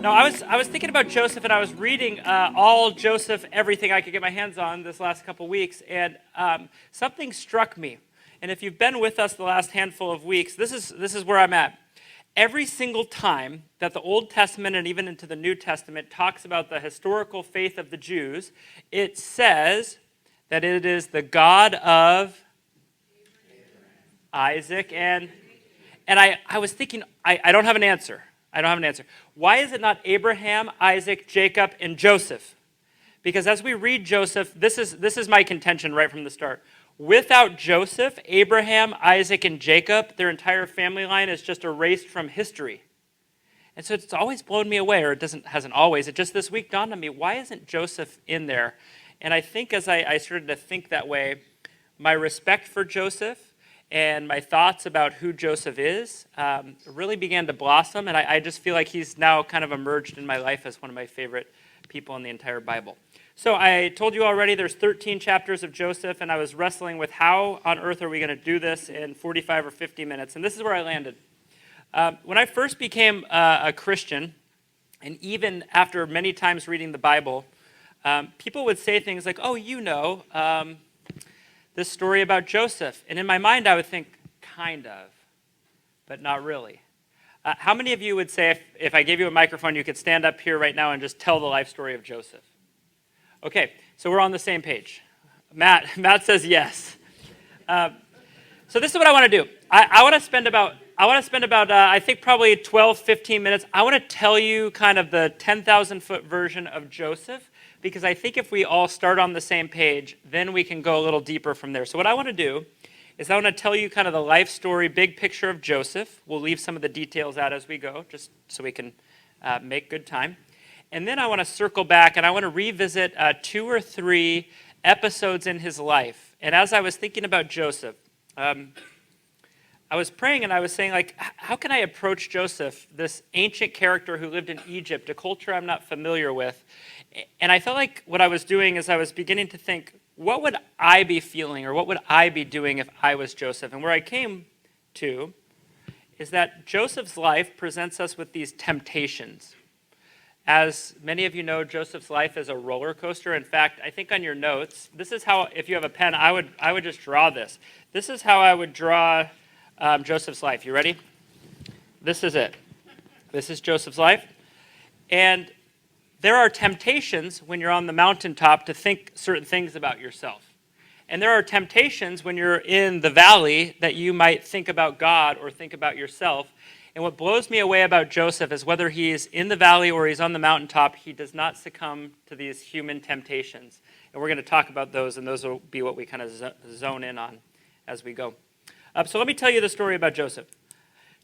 No, I was thinking about Joseph, and I was reading all Joseph, everything I could get my hands on this last couple weeks, and something struck me. And if you've been with us the last handful of weeks, this is where I'm at. Every single time that the Old Testament and even into the New Testament talks about the historical faith of the Jews, it says that it is the God of Isaac and I was thinking, I don't have an answer. I don't have an answer. Why is it not Abraham, Isaac, Jacob, and Joseph? Because as we read Joseph, this is my contention right from the start. Without Joseph, Abraham, Isaac, and Jacob, their entire family line is just erased from history. And so it's always blown me away, or hasn't always. It just this week dawned on me, why isn't Joseph in there? And I think as I started to think that way, my respect for Joseph and my thoughts about who Joseph is really began to blossom, and I just feel like he's now kind of emerged in my life as one of my favorite people in the entire Bible. So I told you already there's 13 chapters of Joseph, and I was wrestling with how on earth are we going to do this in 45 or 50 minutes, and this is where I landed. When I first became a Christian, and even after many times reading the Bible, people would say things like, oh, this story about Joseph. And in my mind, I would think, kind of, but not really. How many of you would say, if I gave you a microphone, you could stand up here right now and just tell the life story of Joseph? Okay, so we're on the same page. Matt says yes. So this is what I want to do. I want to spend about, I think probably 12, 15 minutes. I want to tell you kind of the 10,000-foot version of Joseph, because I think if we all start on the same page, then we can go a little deeper from there. So what I want to do is I want to tell you kind of the life story, big picture of Joseph. We'll leave some of the details out as we go, just so we can make good time. And then I want to circle back, and I want to revisit 2 or 3 episodes in his life. And as I was thinking about Joseph, I was praying and I was saying, like, how can I approach Joseph, this ancient character who lived in Egypt, a culture I'm not familiar with? And I felt like what I was doing is I was beginning to think, what would I be feeling or what would I be doing if I was Joseph? And where I came to is that Joseph's life presents us with these temptations. As many of you know, Joseph's life is a roller coaster. In fact, I think on your notes, this is how, if you have a pen, I would just draw this. This is how I would draw Joseph's life. You ready? This is it. This is Joseph's life. And there are temptations when you're on the mountaintop to think certain things about yourself. And there are temptations when you're in the valley that you might think about God or think about yourself. And what blows me away about Joseph is whether he's in the valley or he's on the mountaintop, he does not succumb to these human temptations. And we're going to talk about those, and those will be what we kind of zone in on as we go. So let me tell you the story about Joseph.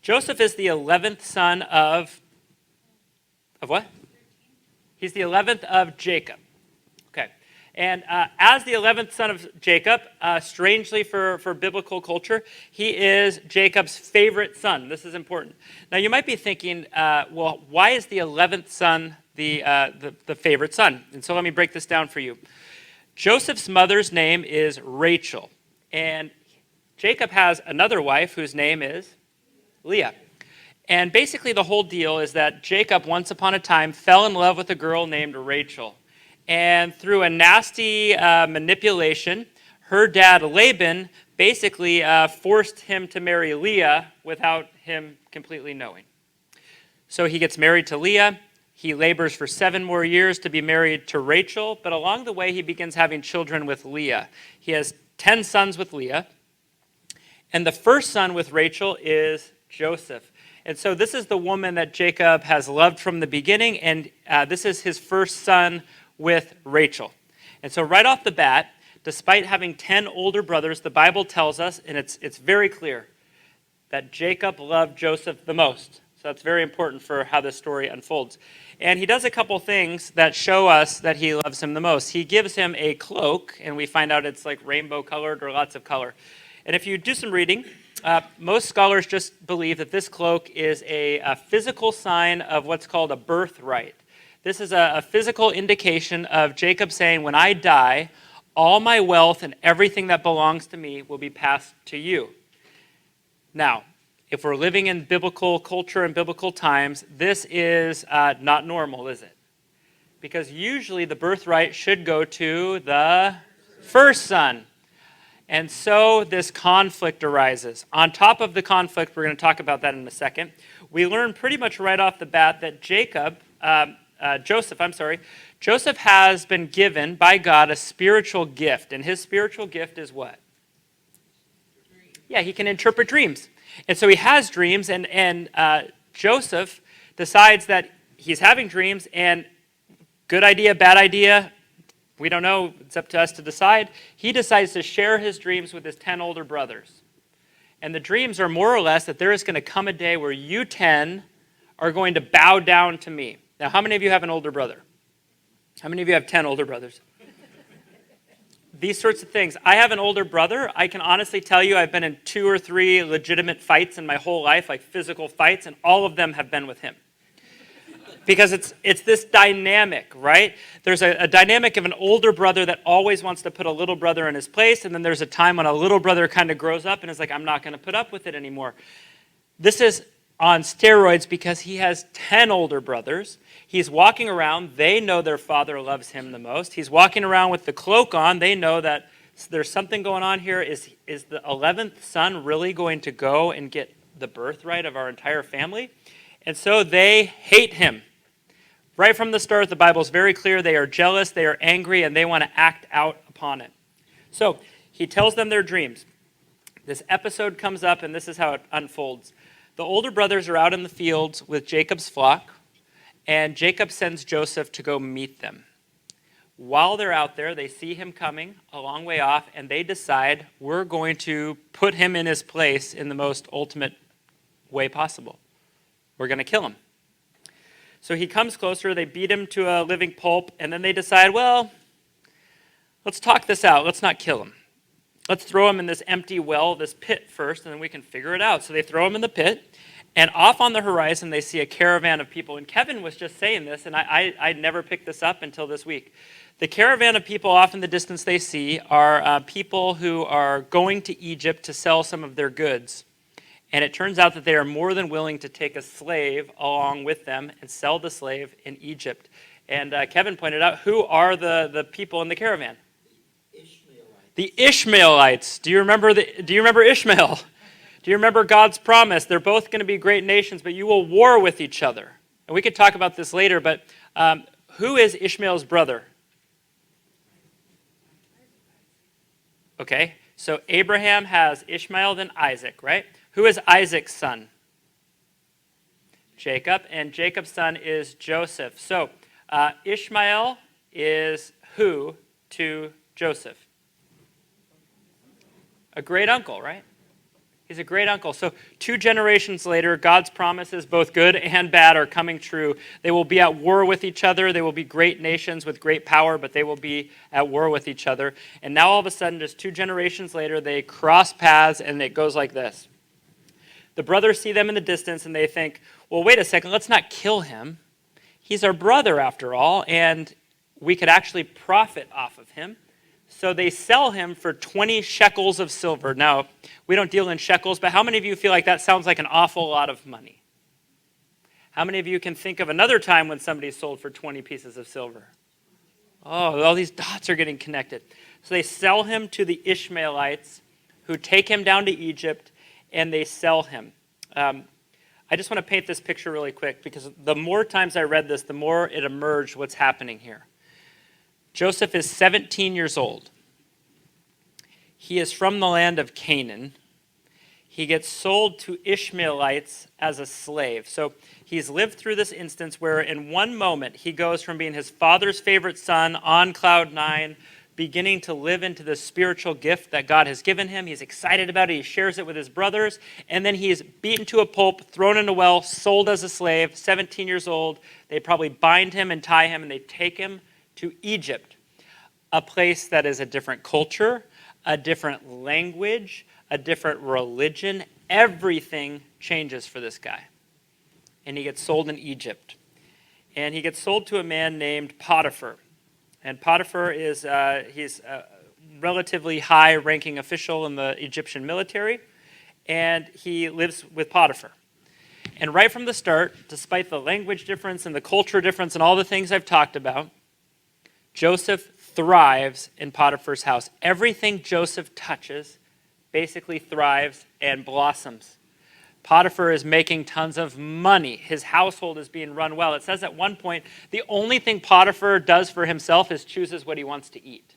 Joseph is the 11th son of what? He's the 11th of Jacob. Okay. And as the 11th son of Jacob, strangely for biblical culture, he is Jacob's favorite son. This is important. Now you might be thinking, well, why is the 11th son the favorite son? And so let me break this down for you. Joseph's mother's name is Rachel. And Jacob has another wife whose name is Leah. And basically the whole deal is that Jacob, once upon a time, fell in love with a girl named Rachel. And through a nasty manipulation, her dad, Laban, basically forced him to marry Leah without him completely knowing. So he gets married to Leah. He labors for 7 more years to be married to Rachel. But along the way, he begins having children with Leah. He has 10 sons with Leah. And the first son with Rachel is Joseph. And so this is the woman that Jacob has loved from the beginning, and this is his first son with Rachel. And so right off the bat, despite having 10 older brothers, the Bible tells us, and it's very clear, that Jacob loved Joseph the most. So that's very important for how this story unfolds. And he does a couple things that show us that he loves him the most. He gives him a cloak, and we find out it's like rainbow colored or lots of color. And if you do some reading, most scholars just believe that this cloak is a physical sign of what's called a birthright. This is a physical indication of Jacob saying, when I die, all my wealth and everything that belongs to me will be passed to you. Now, if we're living in biblical culture and biblical times, this is not normal, is it? Because usually the birthright should go to the first son. And so this conflict arises. On top of the conflict, we're going to talk about that in a second, we learn pretty much right off the bat that Joseph has been given by God a spiritual gift. And his spiritual gift is what? Yeah, he can interpret dreams. And so he has dreams, and Joseph decides that he's having dreams, and good idea, bad idea, we don't know. It's up to us to decide. He decides to share his dreams with his 10 older brothers. And the dreams are more or less that there is going to come a day where you 10 are going to bow down to me. Now, how many of you have an older brother? How many of you have 10 older brothers? These sorts of things. I have an older brother. I can honestly tell you I've been in 2 or 3 legitimate fights in my whole life, like physical fights, and all of them have been with him. Because it's this dynamic, right? There's a dynamic of an older brother that always wants to put a little brother in his place, and then there's a time when a little brother kind of grows up and is like, I'm not going to put up with it anymore. This is on steroids because he has 10 older brothers. He's walking around. They know their father loves him the most. He's walking around with the cloak on. They know that there's something going on here. Is the 11th son really going to go and get the birthright of our entire family? And so they hate him. Right from the start, the Bible is very clear. They are jealous, they are angry, and they want to act out upon it. So he tells them their dreams. This episode comes up, and this is how it unfolds. The older brothers are out in the fields with Jacob's flock, and Jacob sends Joseph to go meet them. While they're out there, they see him coming a long way off, and they decide, we're going to put him in his place in the most ultimate way possible. We're going to kill him. So he comes closer, they beat him to a living pulp, and then they decide, well, let's talk this out. Let's not kill him. Let's throw him in this empty well, this pit first, and then we can figure it out. So they throw him in the pit, and off on the horizon, they see a caravan of people. And Kevin was just saying this, and I never picked this up until this week. The caravan of people off in the distance they see are people who are going to Egypt to sell some of their goods. And it turns out that they are more than willing to take a slave along with them and sell the slave in Egypt. And Kevin pointed out, who are the people in the caravan? The Ishmaelites. Do you remember Ishmael? Do you remember God's promise? They're both going to be great nations, but you will war with each other. And we could talk about this later, but who is Ishmael's brother? Okay, so Abraham has Ishmael, then Isaac, right? Who is Isaac's son? Jacob, and Jacob's son is Joseph. So Ishmael is who to Joseph? A great uncle, right? He's a great uncle. So 2 generations later, God's promises, both good and bad, are coming true. They will be at war with each other. They will be great nations with great power, but they will be at war with each other. And now all of a sudden, just 2 generations later, they cross paths, and it goes like this. The brothers see them in the distance, and they think, well, wait a second, let's not kill him. He's our brother, after all, and we could actually profit off of him. So they sell him for 20 shekels of silver. Now, we don't deal in shekels, but how many of you feel like that sounds like an awful lot of money? How many of you can think of another time when somebody sold for 20 pieces of silver? Oh, all these dots are getting connected. So they sell him to the Ishmaelites, who take him down to Egypt, and they sell him. I just want to paint this picture really quick, because the more times I read this, the more it emerged what's happening here. Joseph is 17 years old. He is from the land of Canaan. He gets sold to Ishmaelites as a slave. So he's lived through this instance where in one moment he goes from being his father's favorite son on cloud 9, beginning to live into the spiritual gift that God has given him. He's excited about it. He shares it with his brothers. And then he's beaten to a pulp, thrown in a well, sold as a slave, 17 years old. They probably bind him and tie him, and they take him to Egypt, a place that is a different culture, a different language, a different religion. Everything changes for this guy. And he gets sold in Egypt. And he gets sold to a man named Potiphar. And Potiphar is he's a relatively high-ranking official in the Egyptian military. and he lives with Potiphar. And right from the start, despite the language difference and the culture difference and all the things I've talked about, Joseph thrives in Potiphar's house. Everything Joseph touches basically thrives and blossoms. Potiphar is making tons of money. His household is being run well. It says at one point, the only thing Potiphar does for himself is chooses what he wants to eat.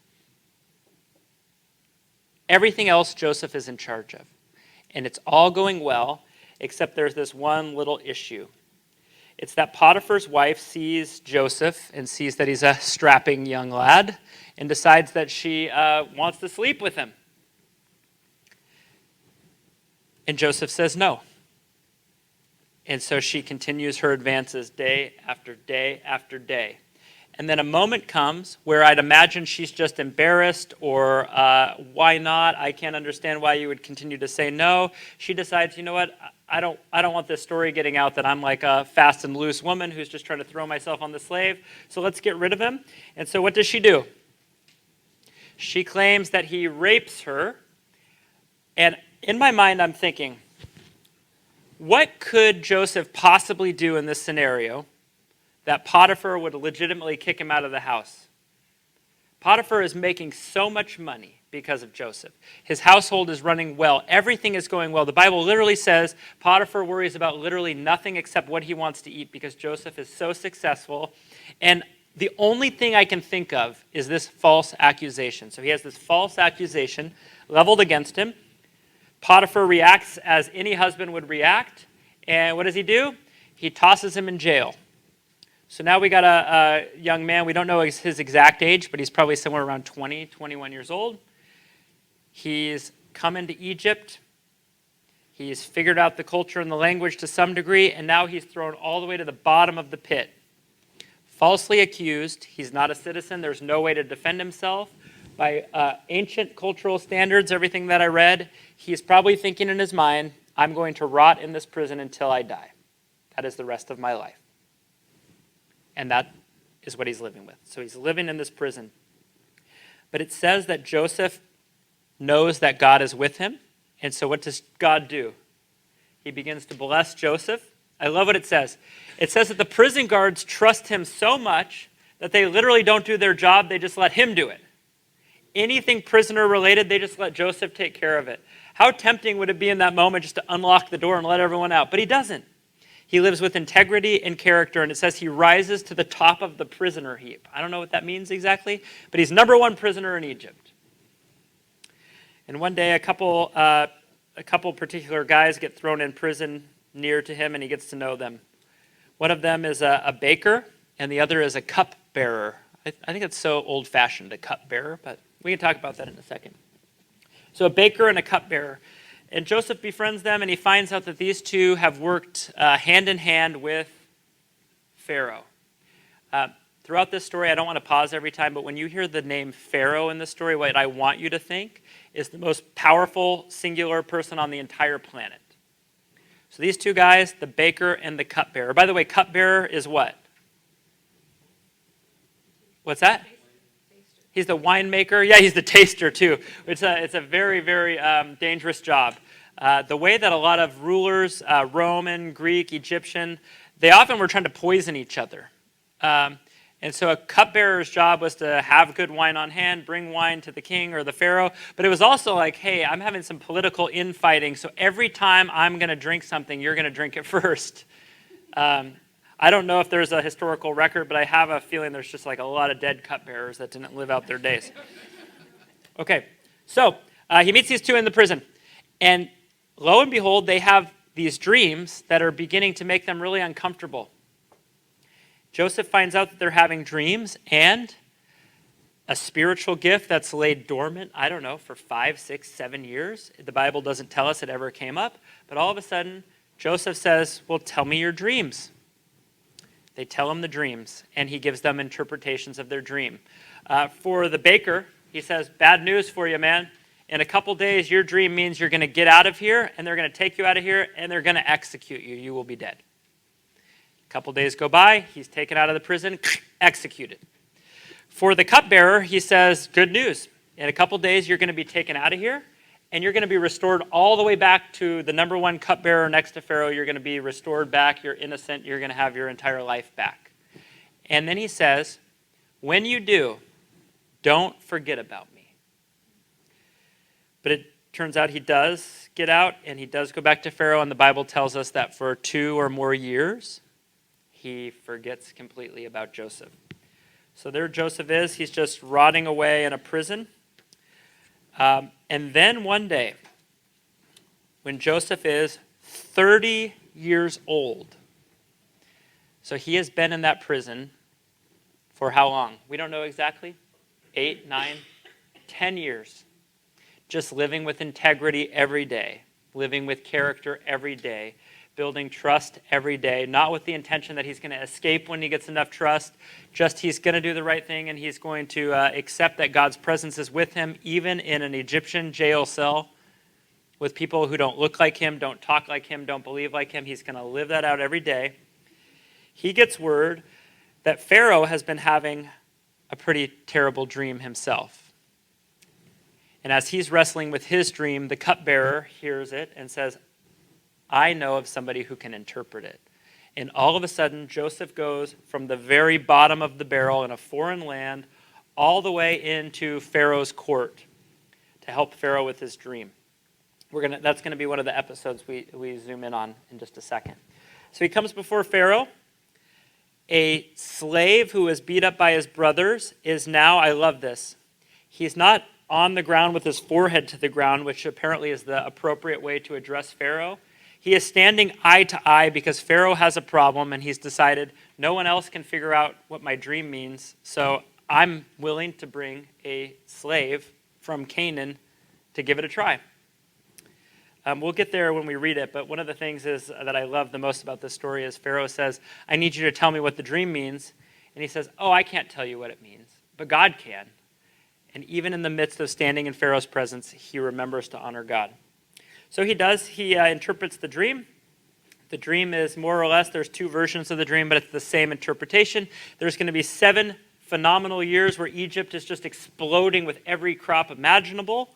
Everything else Joseph is in charge of. And it's all going well, except there's this one little issue. It's that Potiphar's wife sees Joseph and sees that he's a strapping young lad and decides that she wants to sleep with him. And Joseph says no. And so she continues her advances day after day after day. And then a moment comes where I'd imagine she's just embarrassed or why not? I can't understand why you would continue to say no. She decides, you know what? I don't want this story getting out that I'm like a fast and loose woman who's just trying to throw myself on the slave. So let's get rid of him. And so what does she do? She claims that he rapes her. And in my mind, I'm thinking, what could Joseph possibly do in this scenario that Potiphar would legitimately kick him out of the house? Potiphar is making so much money because of Joseph. His household is running well. Everything is going well. The Bible literally says Potiphar worries about literally nothing except what he wants to eat because Joseph is so successful. And the only thing I can think of is this false accusation. So he has this false accusation leveled against him. Potiphar reacts as any husband would react. And what does he do? He tosses him in jail. So now we got a young man. We don't know his exact age, but he's probably somewhere around 20, 21 years old. He's come into Egypt. He's figured out the culture and the language to some degree, and now he's thrown all the way to the bottom of the pit. Falsely accused. He's not a citizen. There's no way to defend himself. By ancient cultural standards, everything that I read, he's probably thinking in his mind, I'm going to rot in this prison until I die. That is the rest of my life. And that is what he's living with. So he's living in this prison. But it says that Joseph knows that God is with him. And so what does God do? He begins to bless Joseph. I love what it says. It says that the prison guards trust him so much that they literally don't do their job. They just let him do it. Anything prisoner related, they just let Joseph take care of it. How tempting would it be in that moment just to unlock the door and let everyone out? But he doesn't. He lives with integrity and character, and it says he rises to the top of the prisoner heap. I don't know what that means exactly, but he's number one prisoner in Egypt. And one day, a couple particular guys get thrown in prison near to him, and he gets to know them. One of them is a baker, and the other is a cupbearer. I think it's so old-fashioned, a cupbearer, but we can talk about that in a second. So a baker and a cupbearer. And Joseph befriends them, and he finds out that these two have worked hand in hand with Pharaoh. Throughout this story, I don't want to pause every time, but when you hear the name Pharaoh in the story, what I want you to think is the most powerful singular person on the entire planet. So these two guys, the baker and the cupbearer. By the way, cupbearer is what? What's that? He's the winemaker. Yeah, he's the taster too. It's a very, very dangerous job. The way that a lot of rulers, Roman, Greek, Egyptian, they often were trying to poison each other. And so a cupbearer's job was to have good wine on hand, bring wine to the king or the pharaoh. But it was also like, hey, I'm having some political infighting, so every time I'm going to drink something, you're going to drink it first. I don't know if there's a historical record, but I have a feeling there's just like a lot of dead cupbearers that didn't live out their days. Okay, so he meets these two in the prison. And lo and behold, they have these dreams that are beginning to make them really uncomfortable. Joseph finds out that they're having dreams and a spiritual gift that's laid dormant, I don't know, for 5, 6, 7 years. The Bible doesn't tell us it ever came up. But all of a sudden, Joseph says, well, tell me your dreams. They tell him the dreams, and he gives them interpretations of their dream. For the baker, he says, bad news for you, man. In a couple days, your dream means you're going to get out of here, and they're going to take you out of here, and they're going to execute you. You will be dead. A couple days go by, he's taken out of the prison, executed. For the cupbearer, he says, good news. In a couple days, you're going to be taken out of here, and you're going to be restored all the way back to the number one cupbearer next to Pharaoh. You're going to be restored back. You're innocent. You're going to have your entire life back. And then he says, when you do, don't forget about me. But it turns out he does get out, and he does go back to Pharaoh, and the Bible tells us that for 2 or more years, he forgets completely about Joseph. So there Joseph is. He's just rotting away in a prison. And then one day, when Joseph is 30 years old, so he has been in that prison for how long? We don't know exactly. 8, 9, 10 years. Just living with integrity every day, living with character every day, building trust every day, not with the intention that he's going to escape when he gets enough trust, just he's going to do the right thing and he's going to accept that God's presence is with him, even in an Egyptian jail cell with people who don't look like him, don't talk like him, don't believe like him. He's going to live that out every day. He gets word that Pharaoh has been having a pretty terrible dream himself. And as he's wrestling with his dream, the cupbearer hears it and says, I know of somebody who can interpret it. And all of a sudden, Joseph goes from the very bottom of the barrel in a foreign land all the way into Pharaoh's court to help Pharaoh with his dream. That's going to be one of the episodes we zoom in on in just a second. So he comes before Pharaoh. A slave who was beat up by his brothers is now, I love this, he's not on the ground with his forehead to the ground, which apparently is the appropriate way to address Pharaoh. He is standing eye to eye because Pharaoh has a problem and he's decided no one else can figure out what my dream means, so I'm willing to bring a slave from Canaan to give it a try. We'll get there when we read it, but one of the things is that I love the most about this story is Pharaoh says, I need you to tell me what the dream means. And he says, I can't tell you what it means, but God can. And even in the midst of standing in Pharaoh's presence, he remembers to honor God. So he does. He interprets the dream. The dream is more or less, there's 2 versions of the dream, but it's the same interpretation. There's going to be 7 phenomenal years where Egypt is just exploding with every crop imaginable.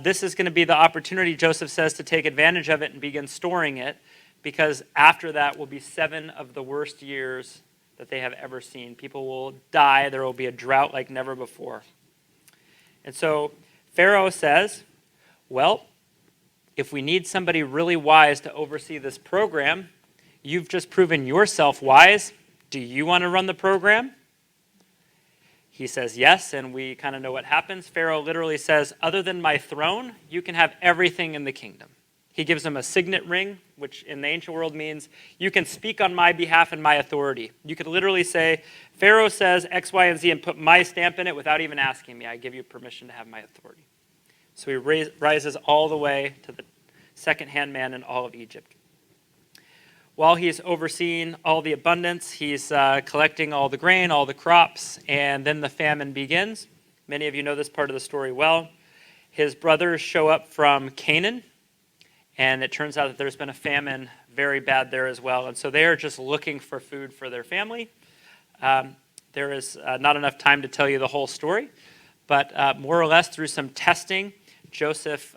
This is going to be the opportunity, Joseph says, to take advantage of it and begin storing it, because after that will be 7 of the worst years that they have ever seen. People will die. There will be a drought like never before. And so Pharaoh says, well, if we need somebody really wise to oversee this program, you've just proven yourself wise. Do you want to run the program? He says yes, and we kind of know what happens. Pharaoh literally says, other than my throne, you can have everything in the kingdom. He gives him a signet ring, which in the ancient world means you can speak on my behalf and my authority. You could literally say, Pharaoh says X, Y, and Z and put my stamp in it without even asking me. I give you permission to have my authority. So he rises all the way to the second-hand man in all of Egypt. While he's overseeing all the abundance, he's collecting all the grain, all the crops, and then the famine begins. Many of you know this part of the story well. His brothers show up from Canaan, and it turns out that there's been a famine very bad there as well. And so they are just looking for food for their family. There is not enough time to tell you the whole story, but more or less through some testing, Joseph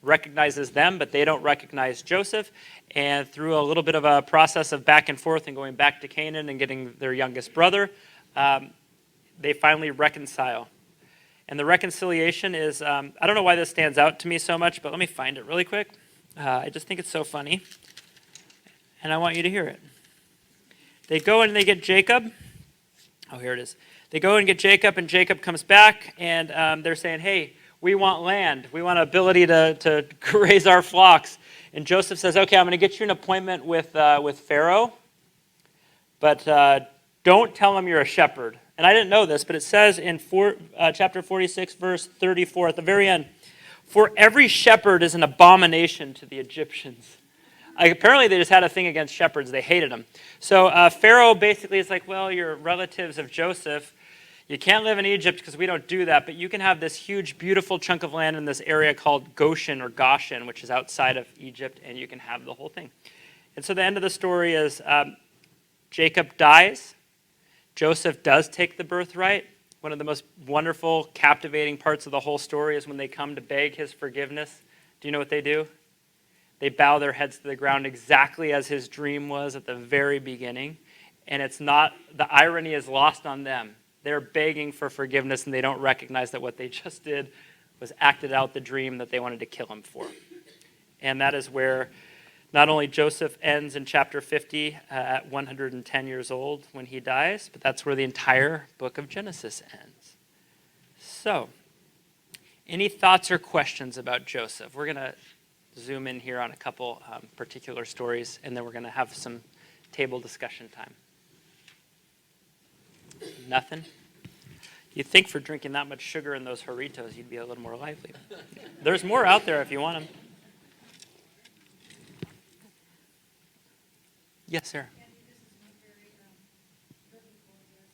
recognizes them, but they don't recognize Joseph. And through a little bit of a process of back and forth and going back to Canaan and getting their youngest brother, they finally reconcile. And the reconciliation is, I don't know why this stands out to me so much, but let me find it really quick. I just think it's so funny, and I want you to hear it. They go and they get Jacob. Oh, here it is. They go and get Jacob, and Jacob comes back, and they're saying, hey, we want land. We want ability to raise our flocks. And Joseph says, okay, I'm going to get you an appointment with Pharaoh, but don't tell him you're a shepherd. And I didn't know this, but it says in chapter 46, verse 34, at the very end, for every shepherd is an abomination to the Egyptians. Apparently they just had a thing against shepherds. They hated them. So Pharaoh basically is like, well, you're relatives of Joseph. You can't live in Egypt because we don't do that, but you can have this huge, beautiful chunk of land in this area called Goshen or Goshen, which is outside of Egypt, and you can have the whole thing. And so the end of the story is Jacob dies. Joseph does take the birthright. one of the most wonderful, captivating parts of the whole story is when they come to beg his forgiveness. Do you know what they do? They bow their heads to the ground exactly as his dream was at the very beginning. And it's not, the irony is lost on them. They're begging for forgiveness and they don't recognize that what they just did was acted out the dream that they wanted to kill him for. And that is where not only Joseph ends in chapter 50 at 110 years old when he dies, but that's where the entire book of Genesis ends. So, any thoughts or questions about Joseph? We're going to zoom in here on a couple particular stories, and then we're going to have some table discussion time. Nothing? You'd think for drinking that much sugar in those Jarritos, you'd be a little more lively. There's more out there if you want them. Yes, sir. Andy, this is not very biblical, I guess.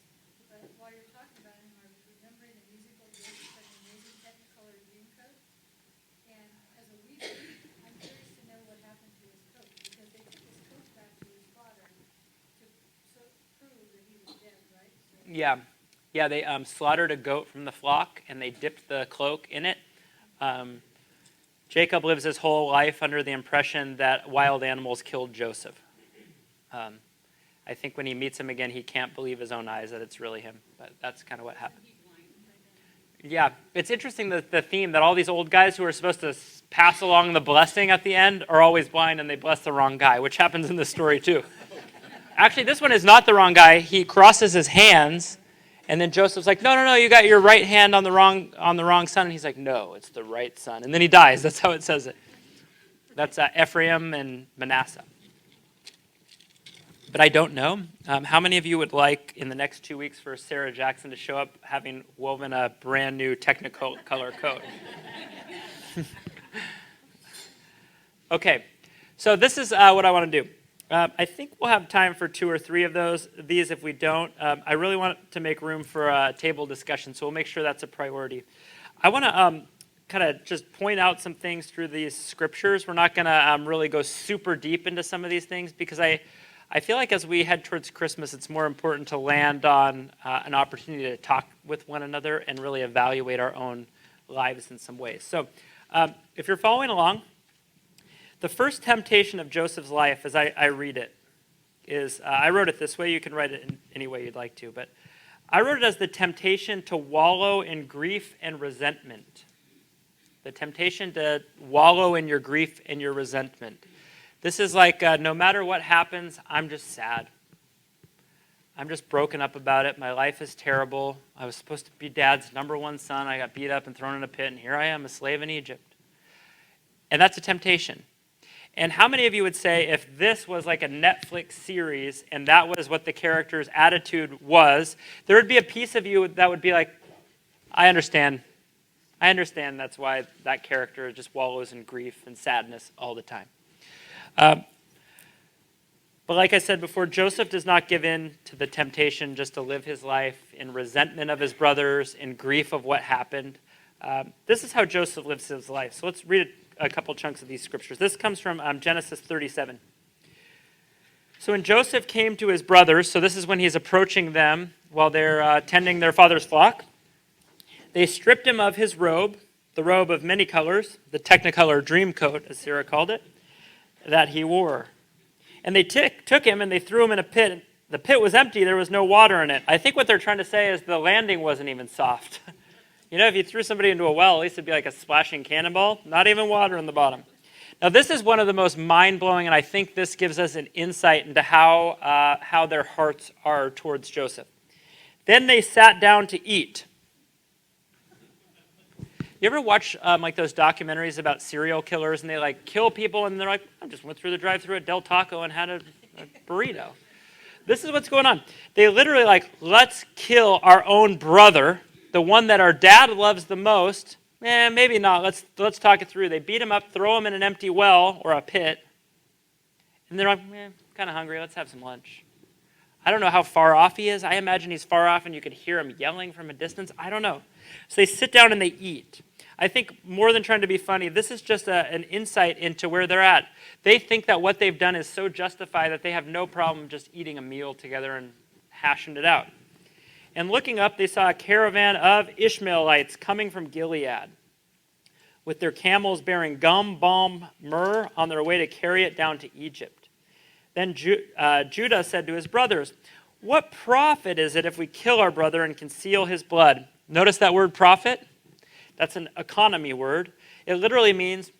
But while you're talking about him, I was remembering the musical Weiss such an amazing Technicolor Dreamcoat. And as a reader, I'm curious to know what happened to his coat, because they took his coat back to his father to prove that he was dead, right? So, Yeah, they slaughtered a goat from the flock, and they dipped the cloak in it. Jacob lives his whole life under the impression that wild animals killed Joseph. I think when he meets him again, he can't believe his own eyes that it's really him. But that's kind of what happened. Yeah, it's interesting that the theme that all these old guys who are supposed to pass along the blessing at the end are always blind and they bless the wrong guy, which happens in this story too. Actually, this one is not the wrong guy. He crosses his hands, and then Joseph's like, no, you got your right hand on the wrong son. And he's like, no, it's the right son. And then he dies. That's how it says it. That's Ephraim and Manasseh. But I don't know. How many of you would like in the next 2 weeks for Sarah Jackson to show up having woven a brand new Technicolor coat? Okay, so this is what I want to do. I think we'll have time for 2 or 3 of these. If we don't, I really want to make room for a table discussion, so we'll make sure that's a priority. I want to kind of just point out some things through these scriptures. We're not going to really go super deep into some of these things because I feel like as we head towards Christmas, it's more important to land on an opportunity to talk with one another and really evaluate our own lives in some ways. So if you're following along, the first temptation of Joseph's life, as I read it, is, I wrote it this way. You can write it in any way you'd like to, but I wrote it as the temptation to wallow in grief and resentment. The temptation to wallow in your grief and your resentment. This is like, no matter what happens, I'm just sad. I'm just broken up about it. My life is terrible. I was supposed to be Dad's number one son. I got beat up and thrown in a pit, and here I am, a slave in Egypt. And that's a temptation. And how many of you would say if this was like a Netflix series and that was what the character's attitude was, there would be a piece of you that would be like, I understand. I understand that's why that character just wallows in grief and sadness all the time. But like I said before, Joseph does not give in to the temptation just to live his life in resentment of his brothers, in grief of what happened. This is how Joseph lives his life. So let's read a couple chunks of these scriptures. This comes from Genesis 37. So when Joseph came to his brothers, so this is when he's approaching them while they're tending their father's flock, they stripped him of his robe, the robe of many colors, the Technicolor dream coat, as Sarah called it, that he wore. And they took him and they threw him in a pit. The pit was empty. There was no water in it. I think what they're trying to say is the landing wasn't even soft. You know, if you threw somebody into a well, at least it'd be like a splashing cannonball. Not even water in the bottom. Now, this is one of the most mind-blowing, and I think this gives us an insight into how their hearts are towards Joseph. Then they sat down to eat. You ever watch like those documentaries about serial killers and they like kill people and they're like, I just went through the drive-thru at Del Taco and had a burrito. This is what's going on. They literally like, let's kill our own brother, the one that our dad loves the most. Maybe not. Let's talk it through. They beat him up, throw him in an empty well or a pit. And they're like, kind of hungry. Let's have some lunch. I don't know how far off he is. I imagine he's far off and you could hear him yelling from a distance. I don't know. So they sit down and they eat. I think more than trying to be funny, this is just an insight into where they're at. They think that what they've done is so justified that they have no problem just eating a meal together and hashing it out. And looking up, they saw a caravan of Ishmaelites coming from Gilead, with their camels bearing gum, balm, myrrh on their way to carry it down to Egypt. Then Judah said to his brothers, "What profit is it if we kill our brother and conceal his blood?" Notice that word profit? That's an economy word. It literally means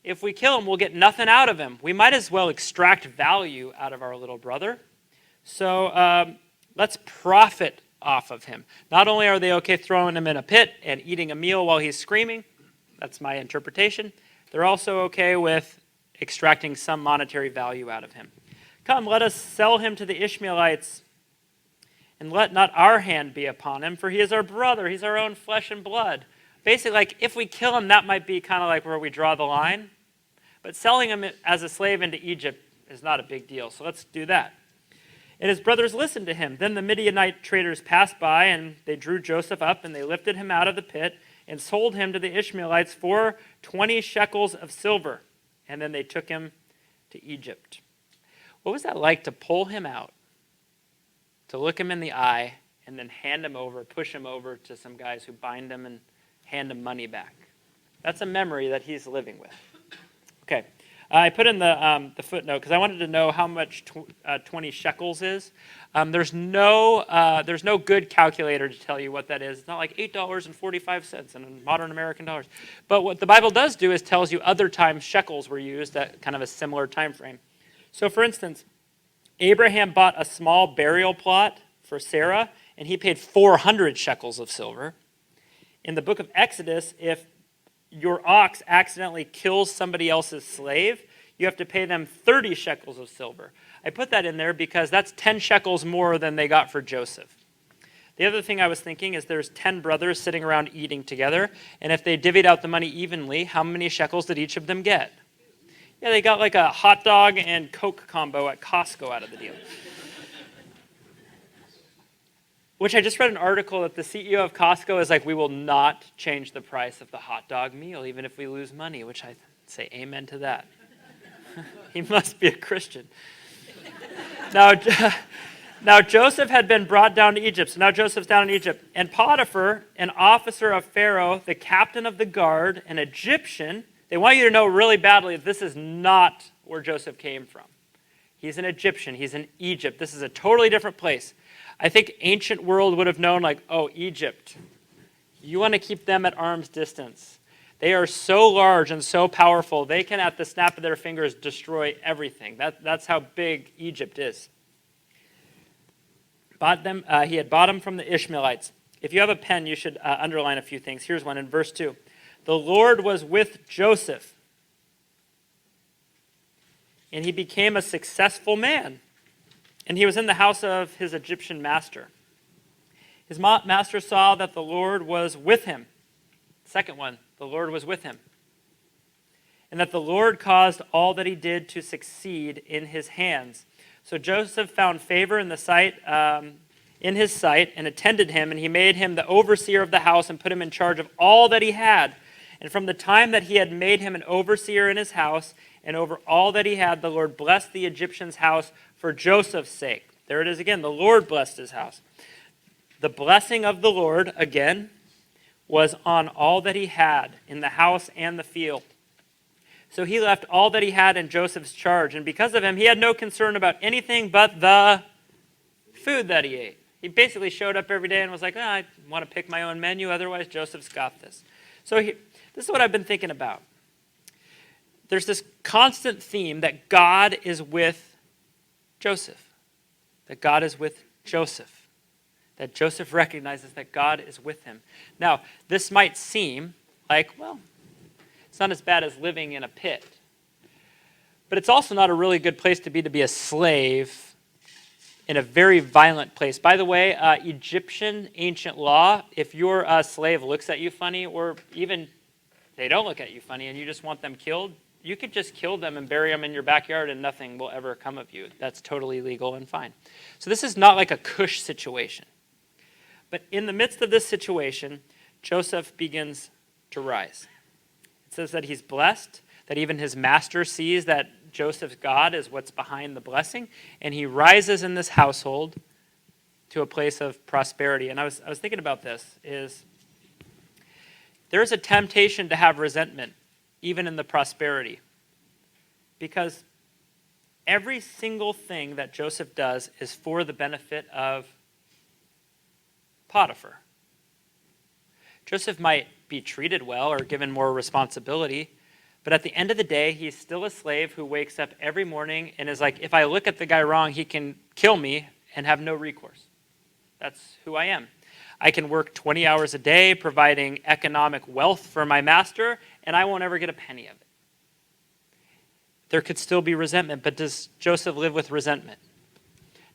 if we kill him, we'll get nothing out of him. We might as well extract value out of our little brother. So let's profit off of him. Not only are they okay throwing him in a pit and eating a meal while he's screaming, that's my interpretation, they're also okay with extracting some monetary value out of him. Come, let us sell him to the Ishmaelites, and let not our hand be upon him, for he is our brother, he's our own flesh and blood. Basically, like, if we kill him, that might be kind of like where we draw the line. But selling him as a slave into Egypt is not a big deal, so let's do that. And his brothers listened to him. Then the Midianite traders passed by, and they drew Joseph up, and they lifted him out of the pit and sold him to the Ishmaelites for 20 shekels of silver. And then they took him to Egypt. What was that like to pull him out, to look him in the eye, and then hand him over, push him over to some guys who bind him and hand him money back? That's a memory that he's living with. Okay, I put in the footnote because I wanted to know how much 20 shekels is. There's no good calculator to tell you what that is. It's not like $8.45 in modern American dollars. But what the Bible does do is tells you other times shekels were used at kind of a similar time frame. So for instance, Abraham bought a small burial plot for Sarah, and he paid 400 shekels of silver. In the book of Exodus, if your ox accidentally kills somebody else's slave, you have to pay them 30 shekels of silver. I put that in there because that's 10 shekels more than they got for Joseph. The other thing I was thinking is there's 10 brothers sitting around eating together, and if they divvied out the money evenly, how many shekels did each of them get? Yeah, they got like a hot dog and Coke combo at Costco out of the deal. Which I just read an article that the CEO of Costco is like, we will not change the price of the hot dog meal, even if we lose money, which I say amen to that. He must be a Christian. Now Joseph had been brought down to Egypt, so now Joseph's down in Egypt. And Potiphar, an officer of Pharaoh, the captain of the guard, an Egyptian, they want you to know really badly that this is not where Joseph came from. He's an Egyptian. He's in Egypt. This is a totally different place. I think ancient world would have known, like, oh, Egypt. You want to keep them at arm's distance. They are so large and so powerful, they can, at the snap of their fingers, destroy everything. That's how big Egypt is. He had bought them from the Ishmaelites. If you have a pen, you should underline a few things. Here's one in verse 2. The Lord was with Joseph, and he became a successful man. And he was in the house of his Egyptian master. His master saw that the Lord was with him. Second one, the Lord was with him. And that the Lord caused all that he did to succeed in his hands. So Joseph found favor in his sight, and attended him, and he made him the overseer of the house and put him in charge of all that he had. And from the time that he had made him an overseer in his house and over all that he had, the Lord blessed the Egyptian's house for Joseph's sake. There it is again. The Lord blessed his house. The blessing of the Lord, again, was on all that he had in the house and the field. So he left all that he had in Joseph's charge. And because of him, he had no concern about anything but the food that he ate. He basically showed up every day and was like, I want to pick my own menu. Otherwise, Joseph's got this. So this is what I've been thinking about. There's this constant theme that God is with Joseph. That God is with Joseph. That Joseph recognizes that God is with him. Now, this might seem like, well, it's not as bad as living in a pit. But it's also not a really good place to be a slave in a very violent place. By the way, Egyptian ancient law, if your slave looks at you funny, or even they don't look at you funny and you just want them killed, you could just kill them and bury them in your backyard and nothing will ever come of you. That's totally legal and fine. So this is not like a cush situation. But in the midst of this situation, Joseph begins to rise. It says that he's blessed, that even his master sees that Joseph's God is what's behind the blessing, and he rises in this household to a place of prosperity. And I was thinking about this, is there's a temptation to have resentment, even in the prosperity. Because every single thing that Joseph does is for the benefit of Potiphar. Joseph might be treated well or given more responsibility, but at the end of the day, he's still a slave who wakes up every morning and is like, if I look at the guy wrong, he can kill me and have no recourse. That's who I am. I can work 20 hours a day providing economic wealth for my master, and I won't ever get a penny of it. There could still be resentment, but does Joseph live with resentment?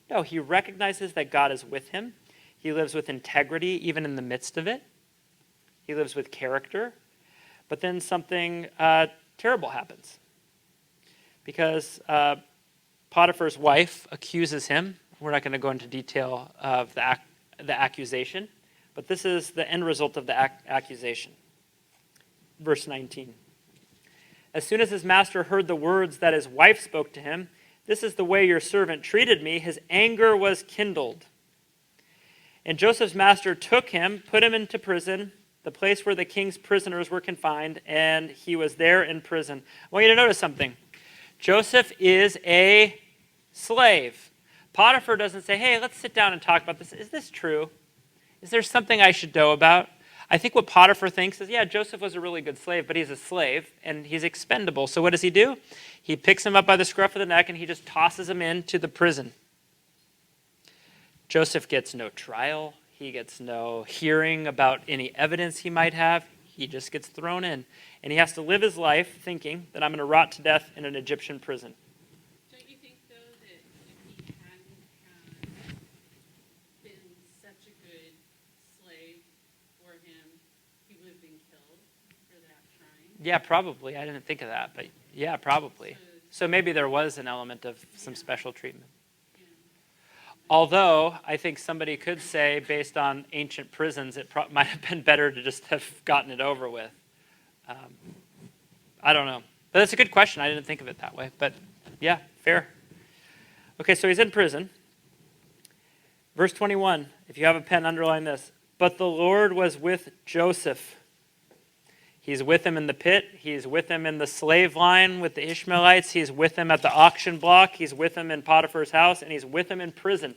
No, he recognizes that God is with him. He lives with integrity even in the midst of it. He lives with character. But then something terrible happens. Because Potiphar's wife accuses him. We're not going to go into detail of the accusation, but this is the end result of the accusation. Verse 19. As soon as his master heard the words that his wife spoke to him, "This is the way your servant treated me," his anger was kindled. And Joseph's master took him, put him into prison, the place where the king's prisoners were confined, and he was there in prison. I want you to notice something. Joseph is a slave. Potiphar doesn't say, hey, let's sit down and talk about this. Is this true? Is there something I should know about? I think what Potiphar thinks is, yeah, Joseph was a really good slave, but he's a slave, and he's expendable. So what does he do? He picks him up by the scruff of the neck, and he just tosses him into the prison. Joseph gets no trial. He gets no hearing about any evidence he might have. He just gets thrown in. And he has to live his life thinking that I'm going to rot to death in an Egyptian prison. Don't you think, though, that if he hadn't been such a good slave for him, he would have been killed for that crime? Yeah, probably. I didn't think of that, but yeah, probably. So maybe there was an element of some special treatment. Although, I think somebody could say, based on ancient prisons, it might have been better to just have gotten it over with. I don't know. But that's a good question. I didn't think of it that way. But yeah, fair. Okay, so he's in prison. Verse 21, if you have a pen, underline this. But the Lord was with Joseph. He's with him in the pit. He's with him in the slave line with the Ishmaelites. He's with him at the auction block. He's with him in Potiphar's house. And he's with him in prison.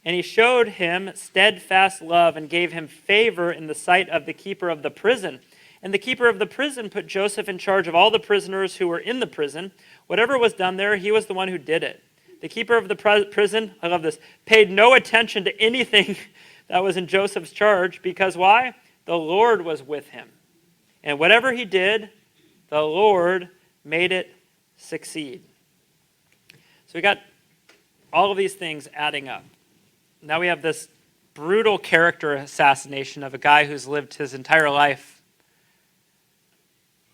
And he showed him steadfast love and gave him favor in the sight of the keeper of the prison. And the keeper of the prison put Joseph in charge of all the prisoners who were in the prison. Whatever was done there, he was the one who did it. The keeper of the prison, I love this, paid no attention to anything that was in Joseph's charge. Because why? The Lord was with him. And whatever he did, the Lord made it succeed. So we got all of these things adding up. Now we have this brutal character assassination of a guy who's lived his entire life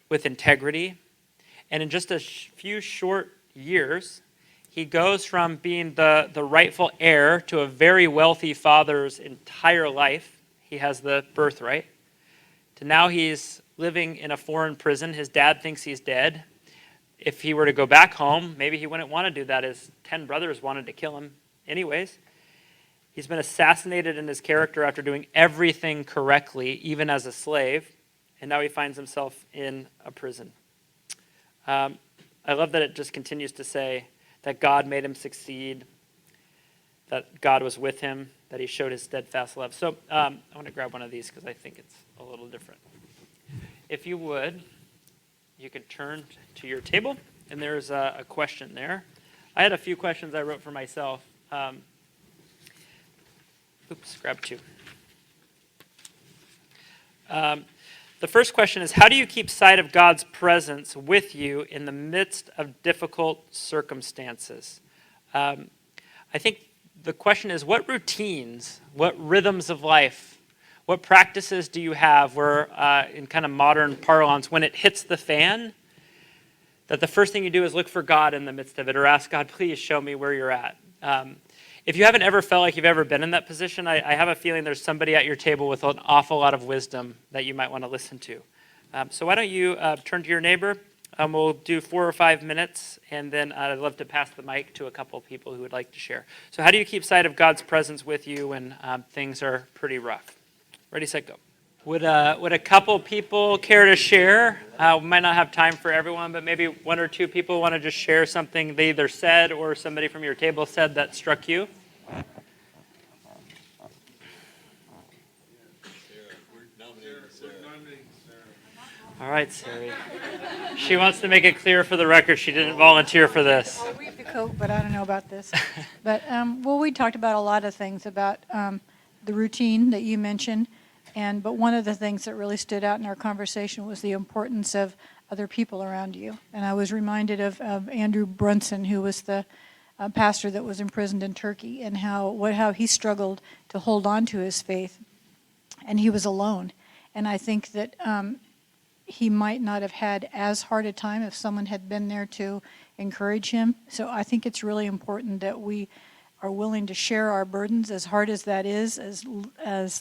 with integrity. And in just a few short years, he goes from being the rightful heir to a very wealthy father's entire life. He has the birthright. To now he's living in a foreign prison. His dad thinks he's dead. If he were to go back home, maybe he wouldn't want to do that. His 10 brothers wanted to kill him anyways. He's been assassinated in his character after doing everything correctly, even as a slave. And now he finds himself in a prison. I love that it just continues to say that God made him succeed, that God was with him, that he showed his steadfast love. So I want to grab one of these because I think it's a little different. If you would, you could turn to your table, and there's a question there. I had a few questions I wrote for myself. Grab two. The first question is, how do you keep sight of God's presence with you in the midst of difficult circumstances? I think the question is, what routines, what rhythms of life, what practices do you have where, in kind of modern parlance, when it hits the fan, that the first thing you do is look for God in the midst of it, or ask God, please show me where you're at. If you haven't ever felt like you've ever been in that position, I have a feeling there's somebody at your table with an awful lot of wisdom that you might want to listen to. So why don't you turn to your neighbor, We'll do 4 or 5 minutes, and then I'd love to pass the mic to a couple of people who would like to share. So how do you keep sight of God's presence with you when things are pretty rough? Ready, set, go. Would a couple people care to share? We might not have time for everyone, but maybe 1 or 2 people want to just share something they either said or somebody from your table said that struck you. All right, Sari. She wants to make it clear for the record she didn't volunteer for this. I'll read the quote, but I don't know about this. But, well, we talked about a lot of things about the routine that you mentioned, but one of the things that really stood out in our conversation was the importance of other people around you. And I was reminded of Andrew Brunson, who was the pastor that was imprisoned in Turkey, and how he struggled to hold on to his faith, and he was alone. And I think that he might not have had as hard a time if someone had been there to encourage him. So I think it's really important that we are willing to share our burdens, as hard as that is, as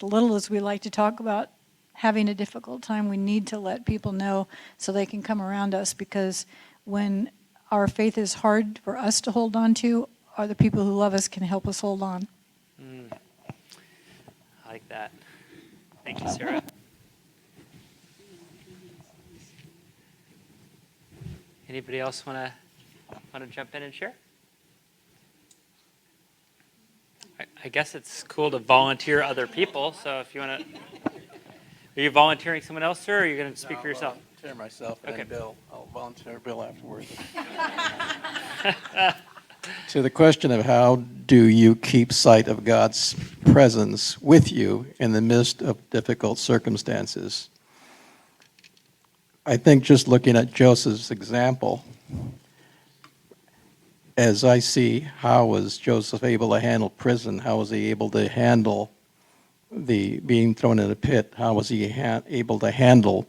little as we like to talk about having a difficult time. We need to let people know so they can come around us, because when our faith is hard for us to hold on to, other people who love us can help us hold on. I like that. Thank you, Sarah. Anybody else want to jump in and share? I guess it's cool to volunteer other people. So if you want to, are you volunteering someone else, sir, or are you going to speak for yourself? I'll volunteer myself, and then Bill. I'll volunteer Bill afterwards. To the question of how do you keep sight of God's presence with you in the midst of difficult circumstances, I think just looking at Joseph's example, as I see how was Joseph able to handle prison, how was he able to handle the being thrown in a pit, how was he able to handle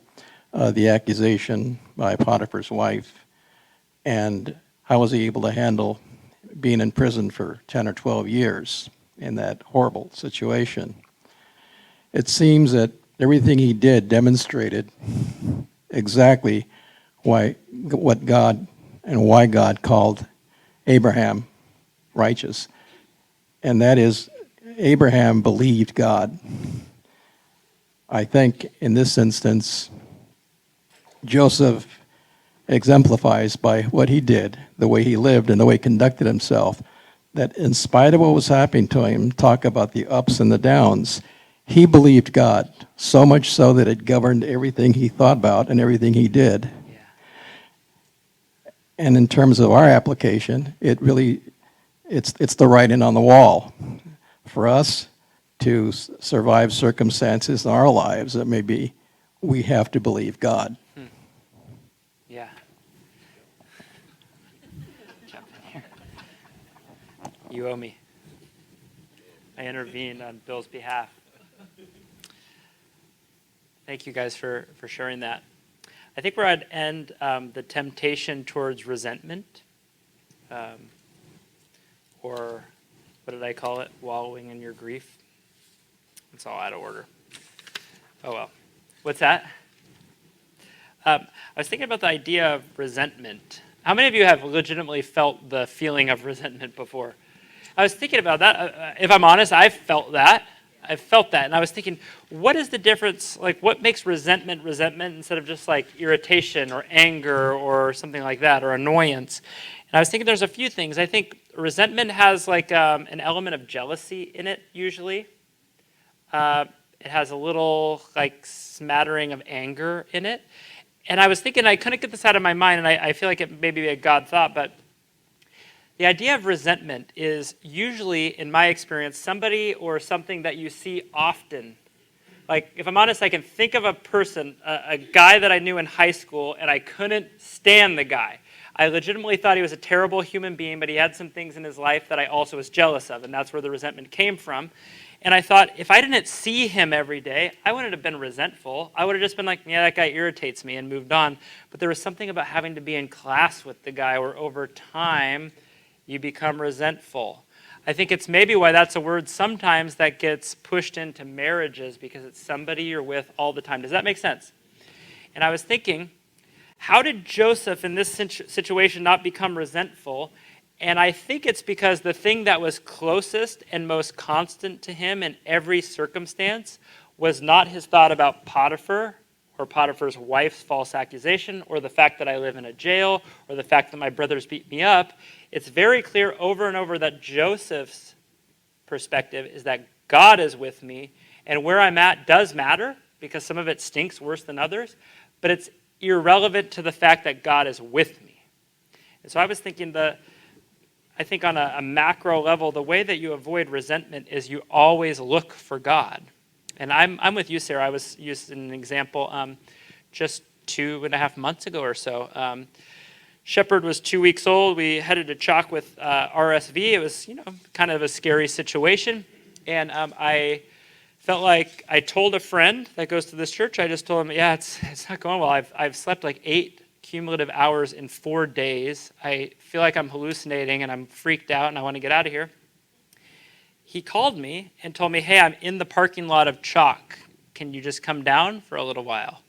the accusation by Potiphar's wife, and how was he able to handle being in prison for 10 or 12 years in that horrible situation. It seems that everything he did demonstrated exactly why God called Abraham righteous. And that is, Abraham believed God. I think in this instance, Joseph exemplifies by what he did, the way he lived and the way he conducted himself, that in spite of what was happening to him, talk about the ups and the downs, he believed God, so much so that it governed everything he thought about and everything he did. Yeah. And in terms of our application, it's the writing on the wall. For us to survive circumstances in our lives that may be, we have to believe God. Yeah. Jump in here. You owe me. I intervened on Bill's behalf. Thank you guys for sharing that. I think we're at end the temptation towards resentment, or what did I call it? Wallowing in your grief. It's all out of order. Oh well. What's that? I was thinking about the idea of resentment. How many of you have legitimately felt the feeling of resentment before? I was thinking about that. If I'm honest, I've felt that. And I was thinking, what is the difference? Like, what makes resentment instead of just like irritation or anger or something like that, or annoyance? And I was thinking there's a few things. I think resentment has like an element of jealousy in it, usually. It has a little like smattering of anger in it. And I was thinking, I couldn't get this out of my mind, and I feel like it may be a God thought, but the idea of resentment is usually, in my experience, somebody or something that you see often. Like, if I'm honest, I can think of a person, a guy that I knew in high school, and I couldn't stand the guy. I legitimately thought he was a terrible human being, but he had some things in his life that I also was jealous of, and that's where the resentment came from. And I thought, if I didn't see him every day, I wouldn't have been resentful. I would have just been like, yeah, that guy irritates me, and moved on. But there was something about having to be in class with the guy where over time, you become resentful. I think it's maybe why that's a word sometimes that gets pushed into marriages, because it's somebody you're with all the time. Does that make sense? And I was thinking, How did Joseph in this situation not become resentful? And I think it's because the thing that was closest and most constant to him in every circumstance was not his thought about Potiphar or Potiphar's wife's false accusation or the fact that I live in a jail or the fact that my brothers beat me up. It's very clear over and over that Joseph's perspective is that God is with me, and where I'm at does matter because some of it stinks worse than others, but it's irrelevant to the fact that God is with me. And so I was thinking I think on a macro level, the way that you avoid resentment is you always look for God. And I'm with you, Sarah. I was using an example just 2.5 months ago or so. Shepard was 2 weeks old. We headed to Chalk with RSV. It was, kind of a scary situation. And I felt like I told a friend that goes to this church, I just told him, yeah, it's not going well. I've slept like 8 cumulative hours in 4 days. I feel like I'm hallucinating and I'm freaked out and I want to get out of here. He called me and told me, hey, I'm in the parking lot of Chalk. Can you just come down for a little while?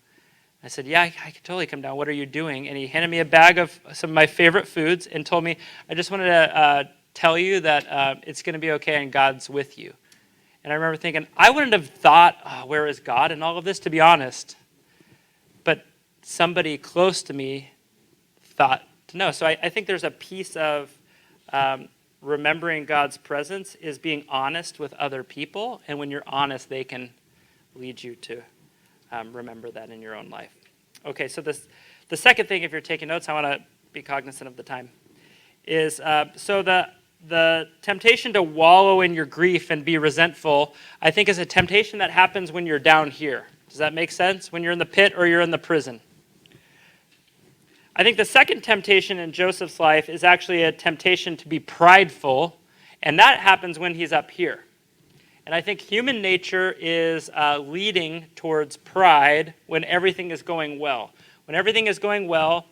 I said, yeah, I can totally come down. What are you doing? And he handed me a bag of some of my favorite foods and told me, I just wanted to tell you that it's going to be okay and God's with you. And I remember thinking, I wouldn't have thought, where is God in all of this, to be honest. But somebody close to me thought to know. So I think there's a piece of remembering God's presence is being honest with other people. And when you're honest, they can lead you to remember that in your own life. Okay, so the second thing, if you're taking notes, I want to be cognizant of the time, is so the temptation to wallow in your grief and be resentful, I think is a temptation that happens when you're down here. Does that make sense? When you're in the pit or you're in the prison. I think the second temptation in Joseph's life is actually a temptation to be prideful, and that happens when he's up here. And I think human nature is leading towards pride when everything is going well. When everything is going well,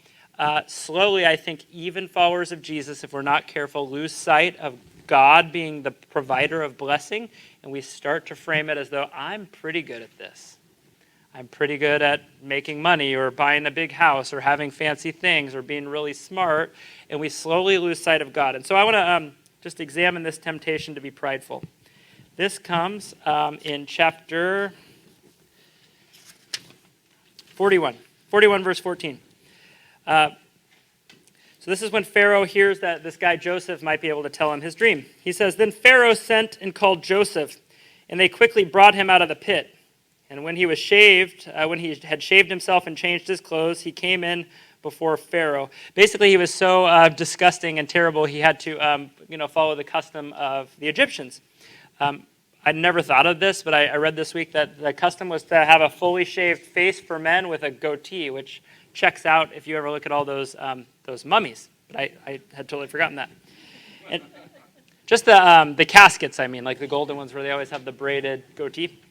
slowly I think even followers of Jesus, if we're not careful, lose sight of God being the provider of blessing, and we start to frame it as though I'm pretty good at this. I'm pretty good at making money or buying a big house or having fancy things or being really smart, and we slowly lose sight of God. And so I want to just examine this temptation to be prideful. This comes in chapter 41 verse 14. So this is when Pharaoh hears that this guy Joseph might be able to tell him his dream. He says, then Pharaoh sent and called Joseph, and they quickly brought him out of the pit. And when he was shaved, when he had shaved himself and changed his clothes, he came in before Pharaoh. Basically, he was so disgusting and terrible, he had to follow the custom of the Egyptians. I'd never thought of this, but I read this week that the custom was to have a fully shaved face for men with a goatee, which checks out if you ever look at all those mummies. But I had totally forgotten that. And just the caskets, I mean, like the golden ones where they always have the braided goatee.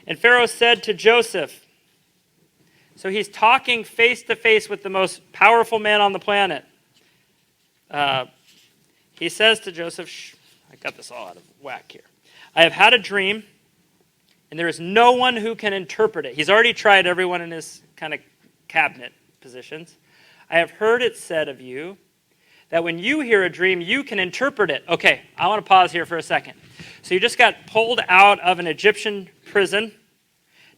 And Pharaoh said to Joseph, so he's talking face to face with the most powerful man on the planet. He says to Joseph, I got this all out of whack here. I have had a dream, and there is no one who can interpret it. He's already tried everyone in his kind of cabinet positions. I have heard it said of you that when you hear a dream, you can interpret it. Okay, I want to pause here for a second. So you just got pulled out of an Egyptian prison.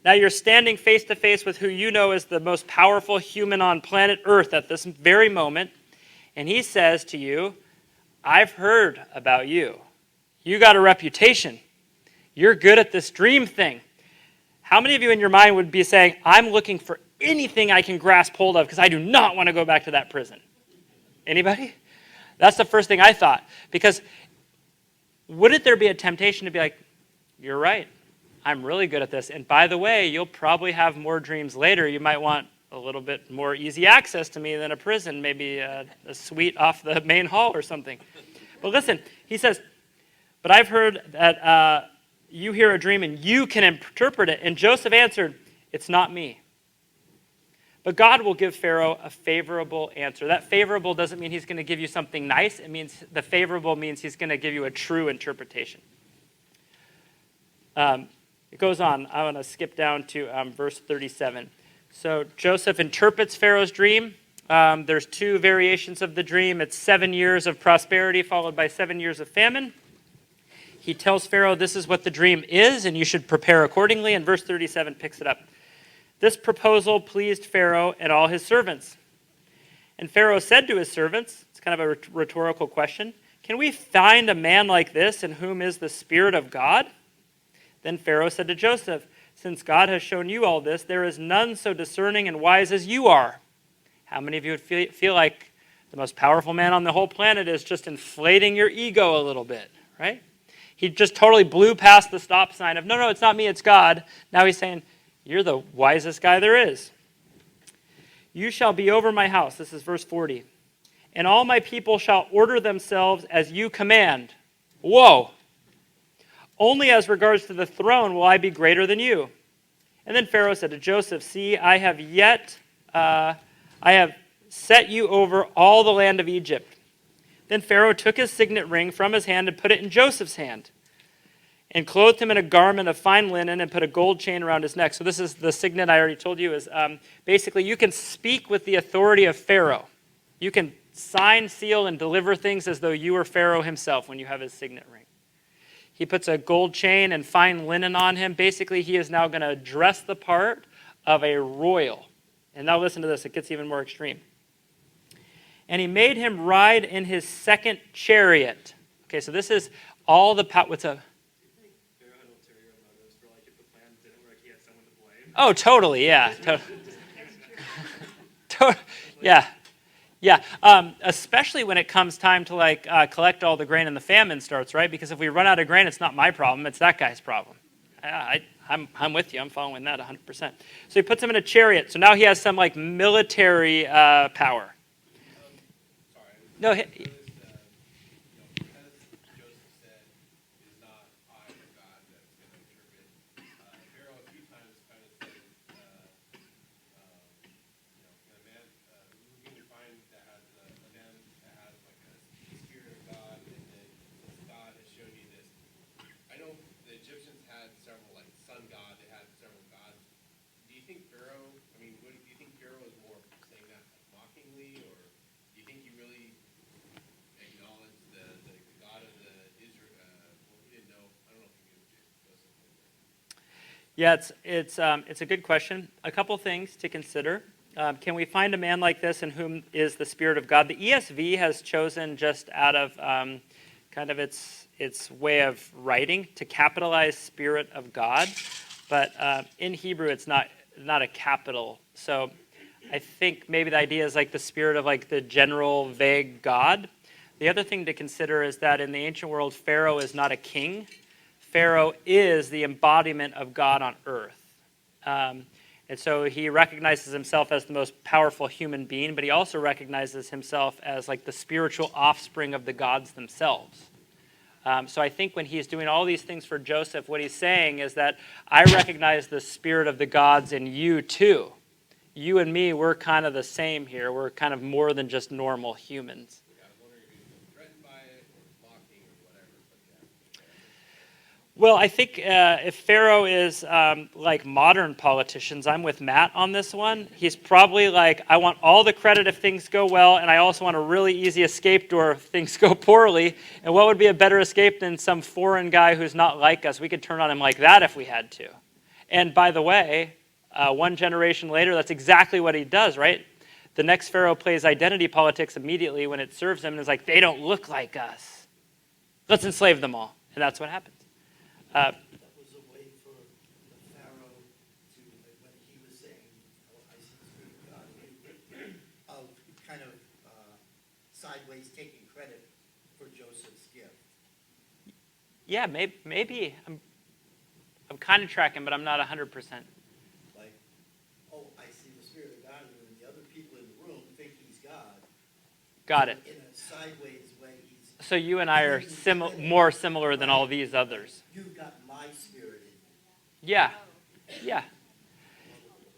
Now you're standing face to face with who you know is the most powerful human on planet Earth at this very moment. And he says to you, I've heard about you. You got a reputation. You're good at this dream thing. How many of you in your mind would be saying, I'm looking for anything I can grasp hold of because I do not want to go back to that prison? Anybody? That's the first thing I thought. Because wouldn't there be a temptation to be like, you're right, I'm really good at this. And by the way, you'll probably have more dreams later. You might want a little bit more easy access to me than a prison, maybe a suite off the main hall or something. But listen, he says, but I've heard that you hear a dream and you can interpret it. And Joseph answered, it's not me. But God will give Pharaoh a favorable answer. That favorable doesn't mean he's going to give you something nice. It means the favorable means he's going to give you a true interpretation. It goes on. I want to skip down to verse 37. So Joseph interprets Pharaoh's dream. There's two variations of the dream. It's 7 years of prosperity followed by 7 years of famine. He tells Pharaoh this is what the dream is, and you should prepare accordingly, and verse 37 picks it up. This proposal pleased Pharaoh and all his servants. And Pharaoh said to his servants, it's kind of a rhetorical question, can we find a man like this in whom is the Spirit of God? Then Pharaoh said to Joseph, since God has shown you all this, there is none so discerning and wise as you are. How many of you would feel like the most powerful man on the whole planet is just inflating your ego a little bit, right? He just totally blew past the stop sign of, no, it's not me, it's God. Now he's saying, you're the wisest guy there is. You shall be over my house. This is verse 40. And all my people shall order themselves as you command. Whoa. Only as regards to the throne will I be greater than you. And then Pharaoh said to Joseph, see, I have set you over all the land of Egypt. Then Pharaoh took his signet ring from his hand and put it in Joseph's hand, and clothed him in a garment of fine linen and put a gold chain around his neck. So this is the signet I already told you is basically you can speak with the authority of Pharaoh. You can sign, seal, and deliver things as though you were Pharaoh himself when you have his signet ring. He puts a gold chain and fine linen on him. Basically, he is now going to dress the part of a royal. And now listen to this. It gets even more extreme. And he made him ride in his second chariot. Okay, so this is all the power. What's up? Oh, totally, yeah. Yeah. Especially when it comes time to collect all the grain and the famine starts, right? Because if we run out of grain, it's not my problem, it's that guy's problem. I'm with you, I'm following that 100%. So he puts him in a chariot. So now he has some military power. No, because Joseph said, "It is not I, but God, that's going to interpret." Pharaoh a few times kind of said, a man who can you find that has a man that has like a spirit of God, and then since God has shown you this, I know the Egyptians had several sun god, they had several gods. Do you think Pharaoh? I mean, do you think Pharaoh is more saying that mockingly, or do you think he really acknowledge the God of the Israel? He didn't know. I don't know if he knew Joseph. Yeah, it's a good question. A couple things to consider. Can we find a man like this in whom is the Spirit of God? The ESV has chosen just out of kind of its way of writing to capitalize Spirit of God, but in Hebrew it's not a capital. So I think maybe the idea is the spirit of the general vague God. The other thing to consider is that in the ancient world, Pharaoh is not a king. Pharaoh is the embodiment of God on earth. And so he recognizes himself as the most powerful human being, but he also recognizes himself as the spiritual offspring of the gods themselves. So I think when he's doing all these things for Joseph, what he's saying is that I recognize the spirit of the gods in you too. You and me, we're kind of the same here. We're kind of more than just normal humans. Well, I think if Pharaoh is like modern politicians, I'm with Matt on this one. He's probably I want all the credit if things go well, and I also want a really easy escape door if things go poorly. And what would be a better escape than some foreign guy who's not like us? We could turn on him like that if we had to. And by the way, one generation later, that's exactly what he does, right? The next Pharaoh plays identity politics immediately when it serves him, and is they don't look like us. Let's enslave them all. And that's what happens. That was a way for the Pharaoh to, when he was saying, I see the Spirit of God, of kind of sideways taking credit for Joseph's gift. Yeah, maybe. I'm kind of tracking, but I'm not 100%. Oh, I see the Spirit of God, and the other people in the room think he's God. Got it. In a sideways way, he's... So you and I are more similar than all these others. You've got my spirit in you.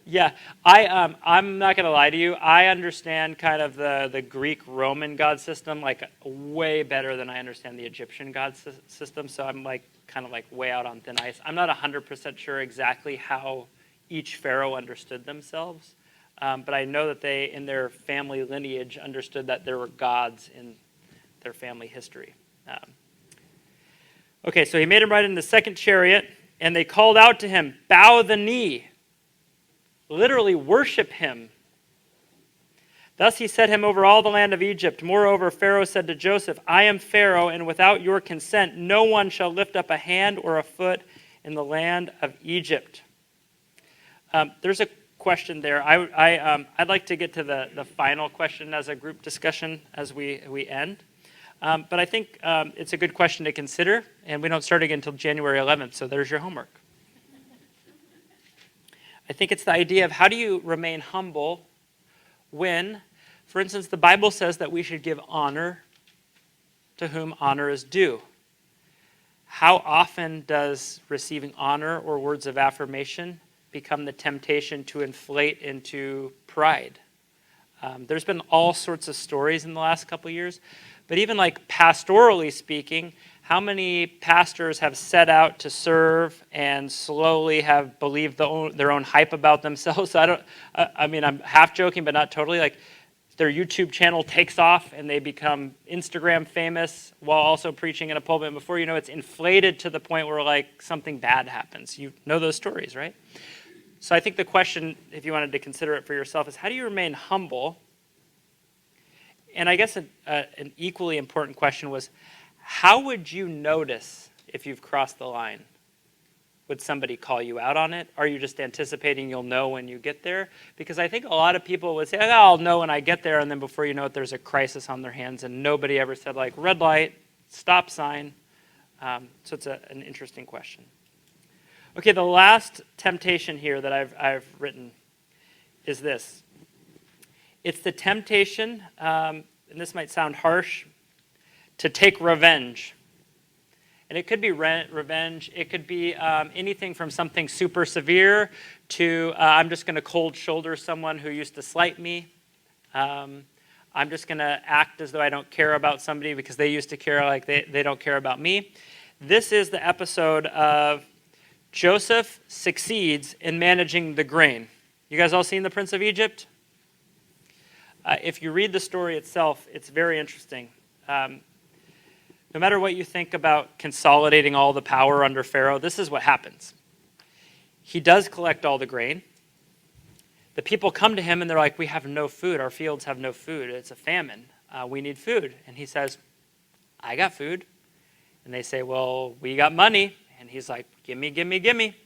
Yeah. I'm not going to lie to you. I understand kind of the Greek-Roman god system way better than I understand the Egyptian god system. So I'm kind of way out on thin ice. I'm not 100% sure exactly how each pharaoh understood themselves. But I know that they, in their family lineage, understood that there were gods in their family history. Okay, so he made him ride in the second chariot, and they called out to him, bow the knee, literally worship him. Thus he set him over all the land of Egypt. Moreover, Pharaoh said to Joseph, I am Pharaoh, and without your consent, no one shall lift up a hand or a foot in the land of Egypt. There's a question there. I'd like to get to the final question as a group discussion as we end. But I think it's a good question to consider, and we don't start again until January 11th, so there's your homework. I think it's the idea of how do you remain humble when, for instance, the Bible says that we should give honor to whom honor is due. How often does receiving honor or words of affirmation become the temptation to inflate into pride? There's been all sorts of stories in the last couple of years, but even like pastorally speaking, how many pastors have set out to serve and slowly have believed their own hype about themselves? I mean, I'm half joking, but not totally. Like their YouTube channel takes off and they become Instagram famous while also preaching in a pulpit. And before you know, it's inflated to the point where like something bad happens. You know those stories, right? So I think the question, if you wanted to consider it for yourself, is how do you remain humble? And I guess an equally important question was, how would you notice if you've crossed the line? Would somebody call you out on it? Are you just anticipating you'll know when you get there? Because I think a lot of people would say, oh, I'll know when I get there, and then before you know it, there's a crisis on their hands, and nobody ever said, like, red light, stop sign. So it's an interesting question. Okay, the last temptation here that I've written is this. It's the temptation, and this might sound harsh, to take revenge. And it could be revenge. It could be anything from something super severe to I'm just going to cold shoulder someone who used to slight me. I'm just going to act as though I don't care about somebody because they used to care like they don't care about me. This is the episode of Joseph succeeds in managing the grain. You guys all seen The Prince of Egypt? If you read the story itself, it's very interesting. No matter what you think about consolidating all the power under Pharaoh, this is what happens. He does collect all the grain. The people come to him and they're like, we have no food. Our fields have no food. It's a famine. We need food. And he says, I got food. And they say, well, we got money. And he's like, gimme, gimme, gimme.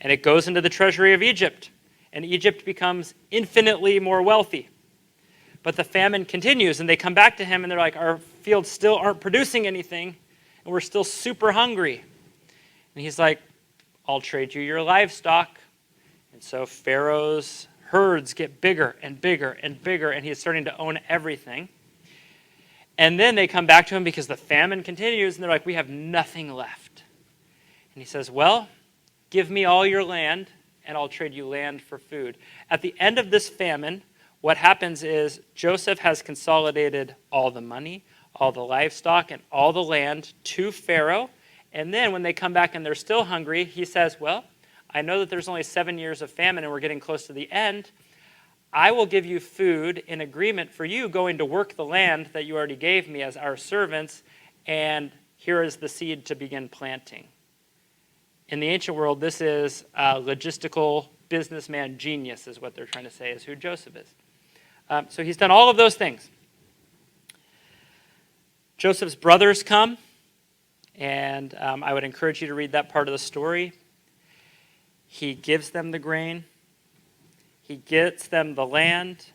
And it goes into the treasury of Egypt. And Egypt becomes infinitely more wealthy. But the famine continues, and they come back to him, and they're like, our fields still aren't producing anything, and we're still super hungry. And he's like, I'll trade you your livestock. And so Pharaoh's herds get bigger and bigger and bigger, and he's starting to own everything. And then they come back to him because the famine continues, and they're like, we have nothing left. And he says, well, give me all your land, and I'll trade you land for food. At the end of this famine, what happens is Joseph has consolidated all the money, all the livestock, and all the land to Pharaoh. And then when they come back and they're still hungry, he says, well, I know that there's only 7 years of famine and we're getting close to the end. I will give you food in agreement for you going to work the land that you already gave me as our servants, and here is the seed to begin planting. In the ancient world, this is logistical businessman genius is what they're trying to say is who Joseph is. So he's done all of those things. Joseph's brothers come, and I would encourage you to read that part of the story. He gives them the grain. He gets them the land.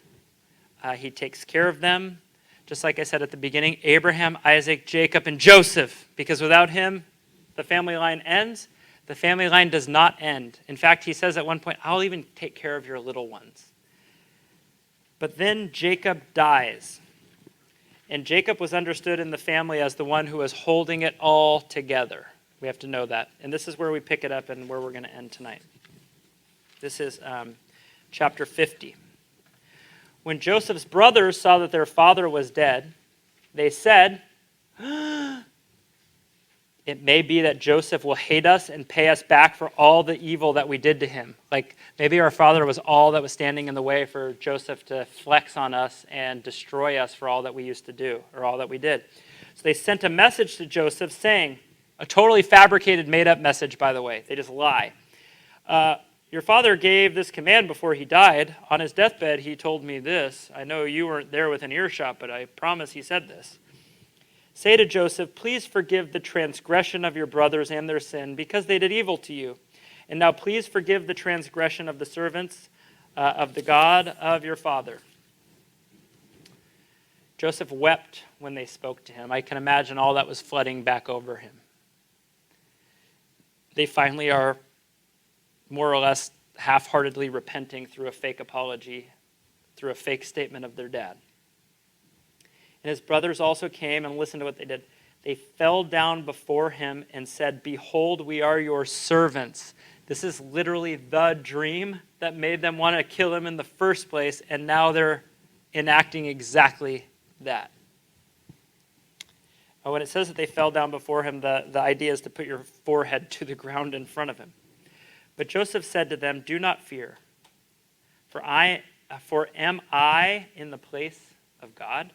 He takes care of them. Just like I said at the beginning, Abraham, Isaac, Jacob, and Joseph, because without him, the family line ends. The family line does not end. In fact, he says at one point, I'll even take care of your little ones. But then Jacob dies. And Jacob was understood in the family as the one who was holding it all together. We have to know that. And this is where we pick it up and where we're going to end tonight. This is chapter 50. When Joseph's brothers saw that their father was dead, they said, It may be that Joseph will hate us and pay us back for all the evil that we did to him. Like maybe our father was all that was standing in the way for Joseph to flex on us and destroy us for all that we used to do or all that we did. So they sent a message to Joseph saying, a totally fabricated, made-up message, by the way. They just lie. Your father gave this command before he died. On his deathbed, he told me this. I know you weren't there within earshot, but I promise he said this. Say to Joseph, please forgive the transgression of your brothers and their sin, because they did evil to you. And now please forgive the transgression of the servants of the God of your father. Joseph wept when they spoke to him. I can imagine all that was flooding back over him. They finally are more or less half-heartedly repenting through a fake apology, through a fake statement of their dad. And his brothers also came and listened to what they did. They fell down before him and said, behold, we are your servants. This is literally the dream that made them want to kill him in the first place, and now they're enacting exactly that. When it says that they fell down before him, the idea is to put your forehead to the ground in front of him. But Joseph said to them, do not fear, for am I in the place of God?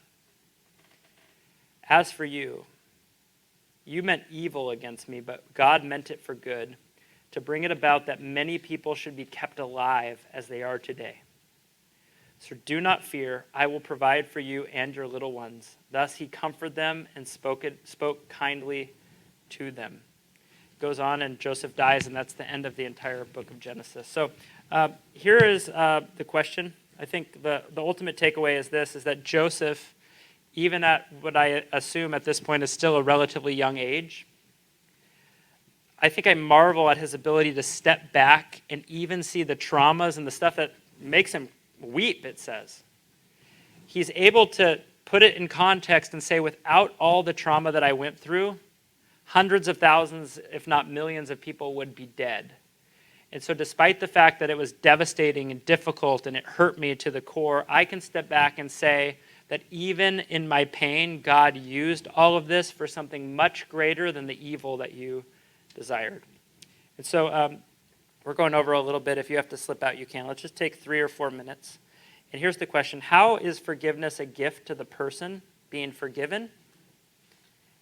As for you, you meant evil against me, but God meant it for good, to bring it about that many people should be kept alive as they are today. So do not fear, I will provide for you and your little ones. Thus he comforted them and spoke kindly to them. It goes on, and Joseph dies, and that's the end of the entire book of Genesis. So here is the question. I think the ultimate takeaway is this, is that Joseph, even at what I assume at this point is still a relatively young age, I think I marvel at his ability to step back and even see the traumas and the stuff that makes him weep, it says. He's able to put it in context and say, without all the trauma that I went through, hundreds of thousands, if not millions of people would be dead. And so despite the fact that it was devastating and difficult and it hurt me to the core, I can step back and say that even in my pain, God used all of this for something much greater than the evil that you desired. And so we're going over a little bit. If you have to slip out, you can. Let's just take 3 or 4 minutes. And here's the question. How is forgiveness a gift to the person being forgiven?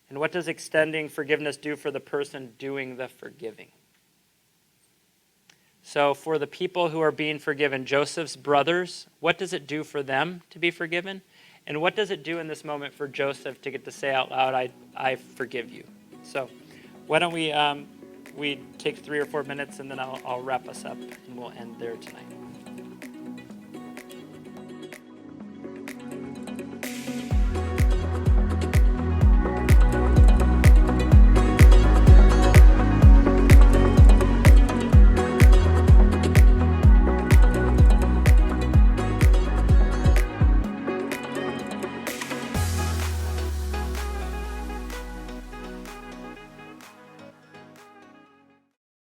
And what does extending forgiveness do for the person doing the forgiving? So for the people who are being forgiven, Joseph's brothers, what does it do for them to be forgiven? And what does it do in this moment for Joseph to get to say out loud, I forgive you? So why don't we take 3 or 4 minutes, and then I'll wrap us up, and we'll end there tonight.